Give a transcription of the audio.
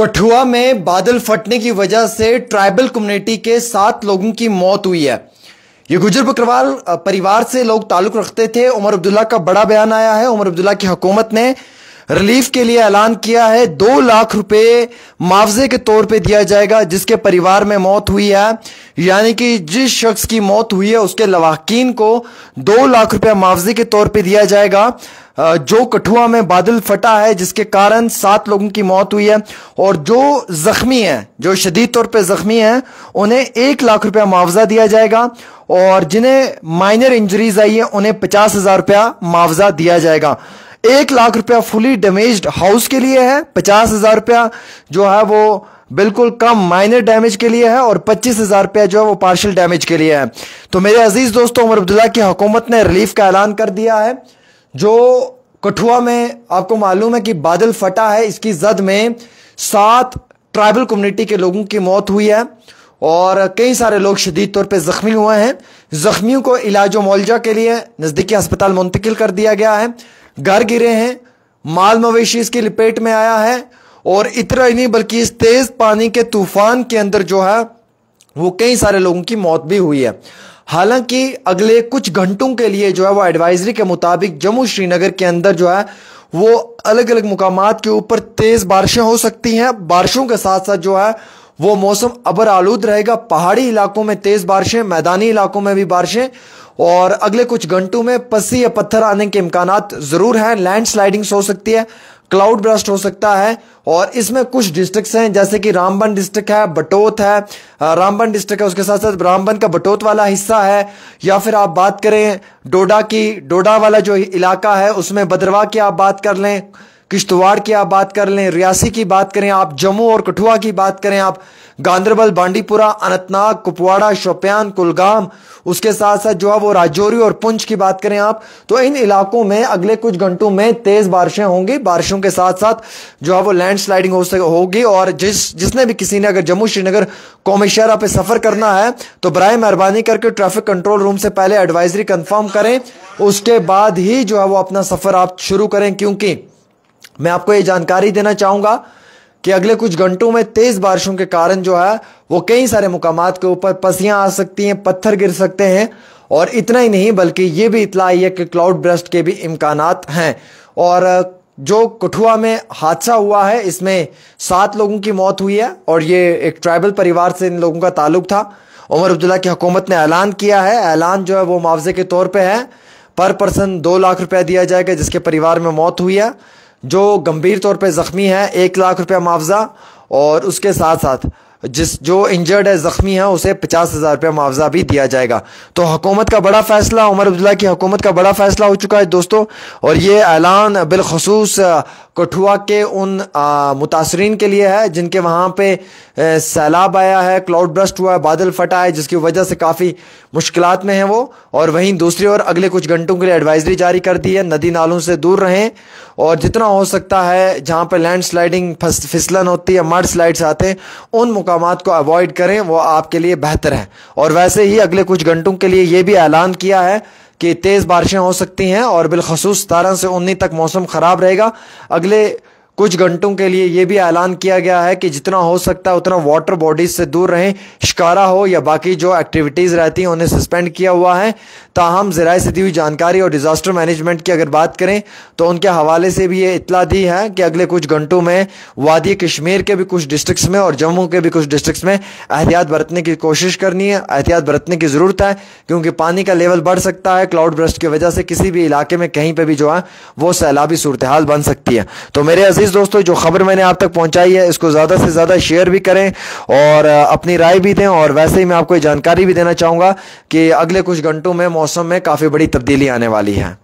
कठुआ में बादल फटने की वजह से ट्राइबल कम्युनिटी के 7 लोगों की मौत हुई है। ये गुजर बकरवाल परिवार से लोग ताल्लुक रखते थे। उमर अब्दुल्ला का बड़ा बयान आया है। उमर अब्दुल्ला की हुकूमत ने रिलीफ के लिए ऐलान किया है 2 लाख रुपए मुआवजे के तौर पे दिया जाएगा जिसके परिवार में मौत हुई है। यानी कि जिस शख्स की मौत हुई है उसके लवाकिन को 2 लाख रुपया मुआवजे के तौर पे दिया जाएगा। जो कठुआ में बादल फटा है जिसके कारण 7 लोगों की मौत हुई है और जो जख्मी हैं, जो शदीद तौर पे जख्मी हैं, उन्हें 1 लाख रुपया मुआवजा दिया जाएगा और जिन्हें माइनर इंजरीज आई है उन्हें 50,000 रुपया मुआवजा दिया जाएगा। 1 लाख रुपया फुली डैमेज्ड हाउस के लिए है, 50,000 रुपया जो है वो बिल्कुल कम माइनर डैमेज के लिए है और 25,000 रुपया जो है वो पार्शियल डैमेज के लिए है। तो मेरे अजीज दोस्तों, उमर अब्दुल्ला की हुकूमत ने रिलीफ का ऐलान कर दिया है। जो कठुआ में आपको मालूम है कि बादल फटा है, इसकी जद में 7 ट्राइबल कम्युनिटी के लोगों की मौत हुई है और कई सारे लोग शदीद तौर पे जख्मी हुए हैं। जख्मियों को इलाज मुआवजा के लिए नजदीकी अस्पताल मुंतकिल कर दिया गया है। घर गिरे हैं, माल मवेशी इसकी लपेट में आया है और इतना ही नहीं बल्कि इस तेज पानी के तूफान के अंदर जो है वो कई सारे लोगों की मौत भी हुई है। हालांकि अगले कुछ घंटों के लिए जो है वो एडवाइजरी के मुताबिक जम्मू श्रीनगर के अंदर जो है वो अलग अलग मुकामात के ऊपर तेज बारिशें हो सकती हैं। बारिशों के साथ साथ जो है वो मौसम अबर आलूद रहेगा। पहाड़ी इलाकों में तेज बारिशें, मैदानी इलाकों में भी बारिशें और अगले कुछ घंटों में पस्सी या पत्थर आने के इम्कानात जरूर हैं। लैंड स्लाइडिंग्स हो सकती है, क्लाउड ब्रस्ट हो सकता है और इसमें कुछ डिस्ट्रिक्ट्स हैं जैसे कि रामबन डिस्ट्रिक्ट है, बटोत है, रामबन डिस्ट्रिक्ट है, उसके साथ साथ रामबन का बटोत वाला हिस्सा है, या फिर आप बात करें डोडा की, डोडा वाला जो इलाका है उसमें बदरवा की आप बात कर लें, किश्तवाड़ की आप बात कर लें, रियासी की बात करें आप, जम्मू और कठुआ की बात करें आप, गांदरबल, बांडीपुरा, अनंतनाग, कुपवाड़ा, शोपियान, कुलगाम, उसके साथ साथ जो है वो राजौरी और पुंछ की बात करें आप, तो इन इलाकों में अगले कुछ घंटों में तेज बारिशें होंगी। बारिशों के साथ साथ जो है वो लैंड स्लाइडिंग होगी और जिसने भी किसी ने अगर जम्मू श्रीनगर कौमी शहरा पे सफर करना है तो बराए मेहरबानी करके ट्रैफिक कंट्रोल रूम से पहले एडवाइजरी कंफर्म करें, उसके बाद ही जो है वो अपना सफर आप शुरू करें। क्योंकि मैं आपको ये जानकारी देना चाहूंगा कि अगले कुछ घंटों में तेज बारिशों के कारण जो है वो कई सारे मुकामात के ऊपर पस्सियां आ सकती हैं, पत्थर गिर सकते हैं और इतना ही नहीं बल्कि ये भी इतला आई है कि क्लाउड ब्रस्ट के भी इम्कानात हैं। और जो कठुआ में हादसा हुआ है इसमें 7 लोगों की मौत हुई है और ये एक ट्राइबल परिवार से इन लोगों का ताल्लुक था। उमर अब्दुल्ला की हुकूमत ने ऐलान किया है, ऐलान जो है वो मुआवजे के तौर पर है। पर पर्सन 2 लाख रुपया दिया जाएगा जिसके परिवार में मौत हुई है। जो गंभीर तौर पे जख्मी है 1 लाख रुपया मुआवजा और उसके साथ साथ जो इंजर्ड है, जख्मी है, उसे 50,000 रुपया मुआवजा भी दिया जाएगा। तो हुकूमत का बड़ा फैसला, उमर अब्दुल्ला की हुकूमत का बड़ा फैसला हो चुका है दोस्तों। और ये ऐलान बिलखसूस कठुआ के उन मुतासरीन के लिए है जिनके वहाँ पे सैलाब आया है, क्लाउड ब्रस्ट हुआ है, बादल फटा है, जिसकी वजह से काफ़ी मुश्किलात में है वो। और वहीं दूसरी ओर अगले कुछ घंटों के लिए एडवाइजरी जारी कर दी है, नदी नालों से दूर रहें और जितना हो सकता है जहाँ पे लैंड स्लाइडिंग, फिसलन होती है, मड स्लाइड्स आते हैं, उन मुकामात को अवॉइड करें, वो आपके लिए बेहतर है। और वैसे ही अगले कुछ घंटों के लिए ये भी ऐलान किया है कि तेज़ बारिशें हो सकती हैं और बिलखसूस 17 से 19 तक मौसम ख़राब रहेगा। अगले कुछ घंटों के लिए यह भी ऐलान किया गया है कि जितना हो सकता है उतना वाटर बॉडीज से दूर रहें, शिकारा हो या बाकी जो एक्टिविटीज़ रहती हैं उन्हें सस्पेंड किया हुआ है। ताहम ज़राए से दी हुई जानकारी और डिज़ास्टर मैनेजमेंट की अगर बात करें तो उनके हवाले से भी ये इतला दी है कि अगले कुछ घंटों में वादी कश्मीर के भी कुछ डिस्ट्रिक्ट्स में और जम्मू के भी कुछ डिस्ट्रिक्ट्स में एहतियात बरतने की कोशिश करनी है, एहतियात बरतने की ज़रूरत है क्योंकि पानी का लेवल बढ़ सकता है। क्लाउड ब्रस्ट की वजह से किसी भी इलाके में कहीं पर भी जो है वो सैलाबी सूरत हाल बन सकती है। तो मेरे अजीज दोस्तों, जो खबर मैंने आप तक पहुंचाई है इसको ज़्यादा से ज़्यादा शेयर भी करें और अपनी राय भी दें। और वैसे ही मैं आपको ये जानकारी भी देना चाहूँगा कि अगले कुछ घंटों में मौसम में काफ़ी बड़ी तब्दीली आने वाली है।